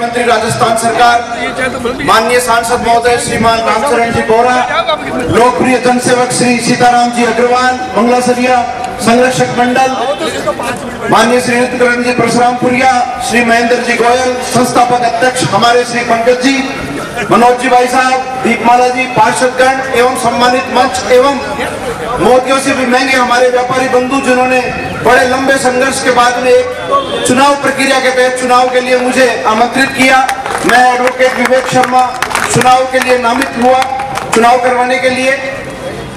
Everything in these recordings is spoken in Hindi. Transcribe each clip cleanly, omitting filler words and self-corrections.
मंत्री राजस्थान सरकार माननीय सांसद महोदय श्रीमान रामचरण जी बोरा, लोकप्रिय जनसेवक श्री सीताराम जी अग्रवाल, मंगलासरिया संरक्षक मंडल माननीय श्री नित्यकरण जी परशुरामपुरिया, श्री महेंद्र जी गोयल, संस्थापक अध्यक्ष हमारे श्री पंकज जी, मनोज जी भाई साहब, दीपमाला जी, पार्षदगण एवं सम्मानित मंच एवं मोदियों से भी महंगे हमारे व्यापारी बंधु जिन्होंने बड़े लंबे संघर्ष के बाद में एक चुनाव प्रक्रिया के तहत चुनाव के लिए मुझे आमंत्रित किया। मैं एडवोकेट विवेक शर्मा चुनाव के लिए नामित हुआ। चुनाव करवाने के लिए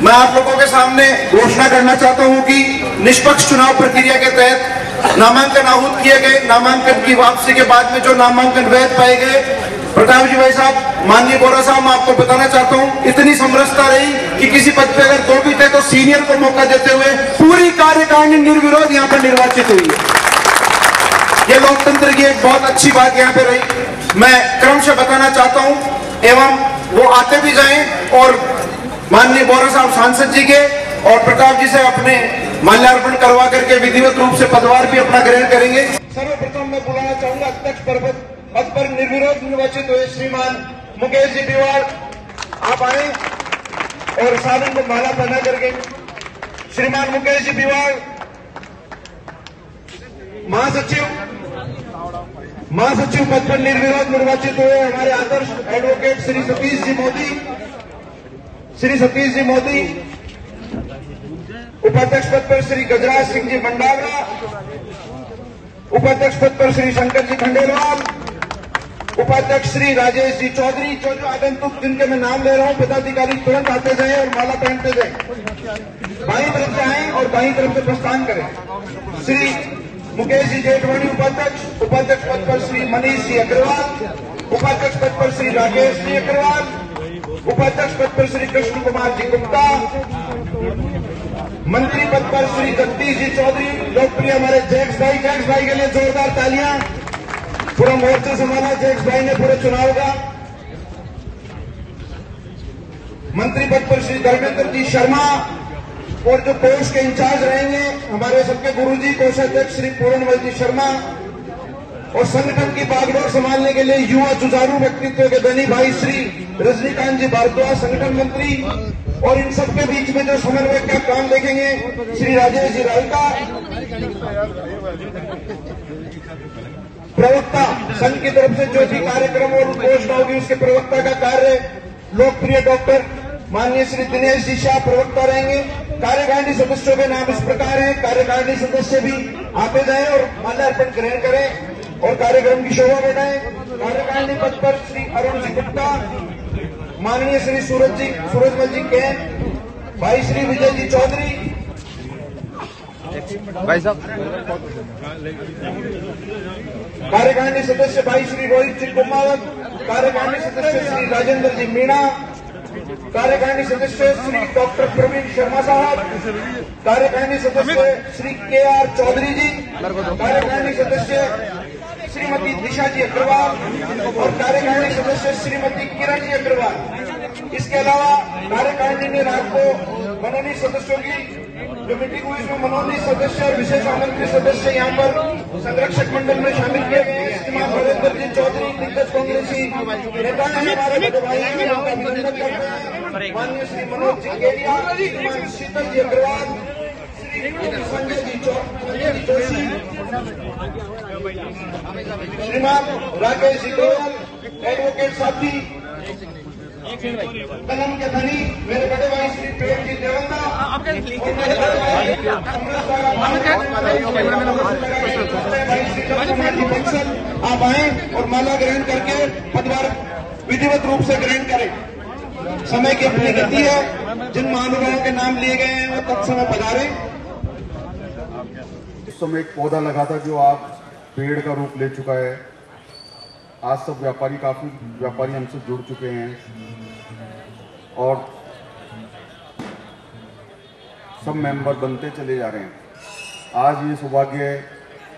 मैं आप लोगों के सामने घोषणा करना चाहता हूं कि निष्पक्ष चुनाव प्रक्रिया के तहत नामांकन आहूत किए गए। नामांकन की वापसी के बाद में जो नामांकन वैध पाए गए, प्रताप जी भाई साहब, माननीय बोरा साहब, मैं आपको बताना चाहता हूं इतनी समरसता रही कि किसी पद पे अगर दो भी थे तो सीनियर को मौका देते हुए पूरी कार्यकारिणी निर्विरोध यहाँ पर निर्वाचित हुई है। ये लोकतंत्र की एक बहुत अच्छी बात यहाँ पे रही। मैं क्रमशः बताना चाहता हूँ एवं वो आते भी जाएं और माननीय बोरा साहब सांसद जी के और प्रताप जी से अपने माल्यार्पण करवा करके विधिवत रूप से पदभार भी अपना ग्रहण करेंगे। सर्वप्रथम मैं बुलाना चाहूंगा अध्यक्ष पद पर निर्विरोध निर्वाचित हुए श्रीमान मुकेश जी बिवाड़, आप आए और साधन को माला पहना करके। श्रीमान मुकेश जी बिवाड़, महासचिव पद पर निर्विरोध निर्वाचित हुए हमारे आदर्श एडवोकेट श्री सतीश जी मोदी, उपाध्यक्ष पद पर श्री गजराज सिंह जी मंडावरा, उपाध्यक्ष पद पर श्री शंकर जी खंडेलवाल, उपाध्यक्ष श्री राजेश जी चौधरी। जो आगंतुक जिनके मैं नाम ले रहा हूं, पदाधिकारी तुरंत आते जाए और माला पहनते जाए, बाईं तरफ से आए और दाईं तरफ से प्रस्थान करें। श्री मुकेश जी जेठवाणी उपाध्यक्ष पद पर श्री मनीष जी अग्रवाल, उपाध्यक्ष पद पर श्री राकेश जी अग्रवाल, उपाध्यक्ष पद पर श्री कृष्ण कुमार जी गुप्ता, मंत्री पद पर श्री जगदीश जी चौधरी, लोकप्रिय हमारे जैक्स भाई के लिए जोरदार तालियां। पूरा मोर्चा संभाला जैक्स भाई ने पूरे चुनाव का। मंत्री पद पर श्री धर्मेंद्र जी शर्मा और जो कोष के इंचार्ज रहेंगे हमारे सबके गुरुजी कोषाध्यक्ष श्री पूर्णमल जी शर्मा, और संगठन की बागडोर संभालने के लिए युवा जुझारू व्यक्तित्व के धनी भाई श्री रजनीकांत जी भारद्वाज संगठन मंत्री, और इन सबके बीच में जो समन्वय का काम देखेंगे श्री राजेश जी रायका, प्रवक्ता संघ की तरफ से जो भी कार्यक्रम और घोषणा होगी उसके प्रवक्ता का कार्य लोकप्रिय डॉक्टर माननीय श्री दिनेश जी शाह प्रवक्ता रहेंगे। कार्यकारिणी सदस्यों के नाम इस प्रकार है। कार्यकारिणी सदस्य भी आते जाएं और माल्यार्पण ग्रहण करें और कार्यक्रम की शोभा बढ़ाएं। कार्यकारिणी पद पर श्री अरुण जी गुप्ता, माननीय श्री सूरजमल जी के, भाई श्री विजय जी चौधरी, भाई साहब कार्यकारिणी सदस्य भाई श्री रोहित जी कुमावत, कार्यकारिणी सदस्य श्री राजेंद्र जी मीणा, कार्यकारिणी सदस्य श्री डॉक्टर प्रवीण शर्मा साहब, कार्यकारिणी सदस्य श्री KR चौधरी जी, कार्यकारिणी सदस्य श्रीमती दिशा जी अग्रवाल और कार्यकारिणी सदस्य श्रीमती किरण जी अग्रवाल। इसके अलावा कार्यकारिणी ने रात को मनोनीत सदस्यों की जो मीटिंग हुई इसमें मनोनीत सदस्य और विशेष आमंत्रित सदस्य यहाँ पर संरक्षक मंडल में शामिल किए गए। श्रीमान नरेंद्र जी चौधरी दिग्गज कांग्रेसी नेता है, हमारे बड़े भाई हैं, उनका अभिनंदन करते हैं। माननीय श्री मनोज जी केडिया, श्रीमान शीतल जी अग्रवाल, श्री संजय जी जोशी, श्रीमान राकेश जी गोयल, एडवोकेट साथी कलम के धनी मेरे बड़े भाई श्री प्रेम जी देवंदा, आप आए और माला ग्रहण करके पदभार विधिवत रूप से ग्रहण करें। समय की अपनी गति है। जिन महानुभावों के नाम लिए गए हैं वो तत्समय पधारे। उस समय एक पौधा लगा था जो आज पेड़ का रूप ले चुका है। आज सब काफी व्यापारी हमसे जुड़ चुके हैं और सब मेंबर बनते चले जा रहे हैं। आज ये सौभाग्य है,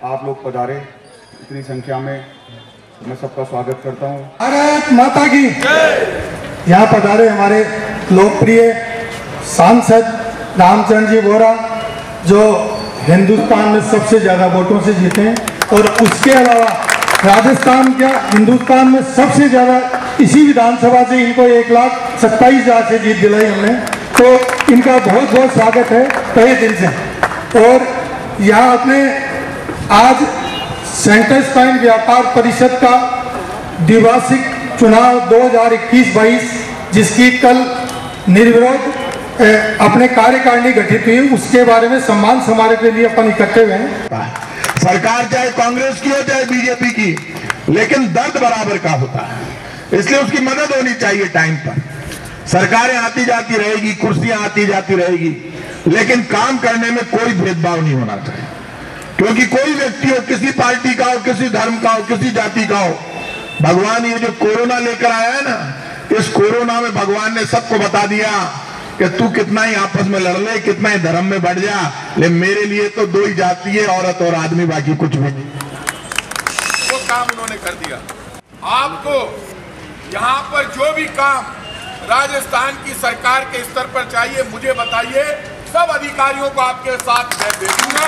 आप लोग पधारे इतनी संख्या में, मैं सबका स्वागत करता हूँ। भारत माता की। यहाँ पधारे हमारे लोकप्रिय सांसद रामचरण जी बोरा, जो हिंदुस्तान में सबसे ज्यादा वोटों से जीते हैं, और उसके अलावा राजस्थान क्या हिंदुस्तान में सबसे ज़्यादा इसी विधानसभा से इनको 1,27,000 से जीत दिलाई हमने, तो इनका बहुत बहुत स्वागत है तहे दिल से। और यहाँ अपने आज सेंटरस्टाइन व्यापार परिषद का द्विवार्षिक चुनाव 2021-22 जिसकी कल निर्विरोध अपने कार्यकारिणी गठित हुई, उसके बारे में सम्मान समारोह के लिए अपन इकट्ठे हुए हैं। सरकार चाहे कांग्रेस की हो चाहे बीजेपी की, लेकिन दर्द बराबर का होता है, इसलिए उसकी मदद होनी चाहिए टाइम पर। सरकारें आती जाती रहेगी, कुर्सियां आती जाती रहेगी, लेकिन काम करने में कोई भेदभाव नहीं होना चाहिए, क्योंकि कोई व्यक्ति हो, किसी पार्टी का हो, किसी धर्म का हो, किसी जाति का हो, भगवान ये जो कोरोना लेकर आया है ना, इस कोरोना में भगवान ने सबको बता दिया कि तू कितना ही आपस में लड़ ले, कितना ही धर्म में बढ़ जा, ले मेरे लिए तो दो ही जाति है, औरत और आदमी, बाकी कुछ भी नहीं। वो काम उन्होंने कर दिया। आपको यहाँ पर जो भी काम राजस्थान की सरकार के स्तर पर चाहिए मुझे बताइए, सब अधिकारियों को आपके साथ मैं भेजूंगा।